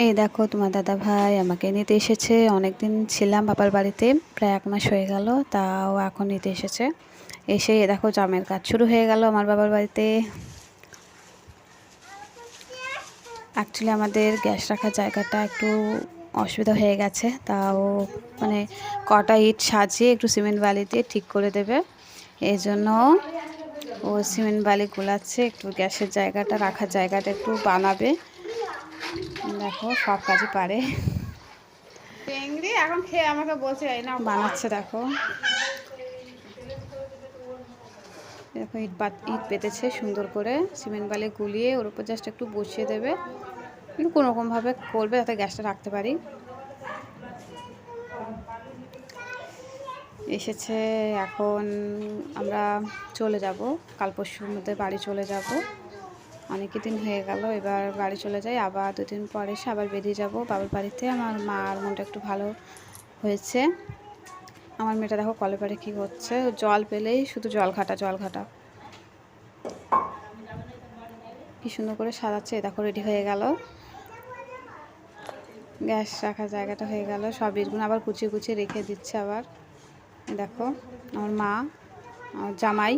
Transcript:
এই দেখো তোমার দাদা ভাই আমাকে নিতে এসেছে। অনেকদিন ছিলাম বাবার বাড়িতে, প্রায় 1 মাস হয়ে গেল, তাও এখন নিতে এসেছে। এসে দেখো জামের কাজ শুরু হয়ে গেল আমার বাবার বাড়িতে। অ্যাকচুয়ালি আমাদের গ্যাস রাখার জায়গাটা একটু অসুবিধা হয়ে গেছে, তাও মানে কটা ইট সাজিয়ে একটু সিমেন্ট বালি দিয়ে ঠিক করে দেবে। এই জন্য ও সিমেন্ট বালি গুলাচ্ছে, একটু গ্যাসের জায়গাটা রাখার জায়গাটা একটু বানাবে। দেখো সব কাজই পারে। এখন খেয়ে আমাকে বলছে বানাচ্ছে দেখো। দেখো ইট পেতেছে সুন্দর করে, সিমেন্ট বালি গুলিয়ে ওর উপর জাস্ট একটু বসিয়ে দেবে, কিন্তু কোনোরকমভাবে করবে যাতে গ্যাসটা রাখতে পারি। এসেছে, এখন আমরা চলে যাব, কাল পরশুর মধ্যে বাড়ি চলে যাব। অনেক দিন হয়ে গেল, এবার বাড়ি চলে যাই, আবার 2 দিন পর এসে আবার বেরিয়ে যাব বাবার বাড়িতে। আমার মার মনটা একটু ভালো হয়েছে। আমার মেয়েটা দেখো কলে পারে কী করছে, জল পেলেই শুধু জল ঘাটা। কি সুন্দর করে সাজাচ্ছে, দেখো রেডি হয়ে গেল, গ্যাস রাখার জায়গাটা হয়ে গেল। সব ইটগুলো আবার কুচিয়ে রেখে দিচ্ছে। আবার দেখো আমার মা, আমার জামাই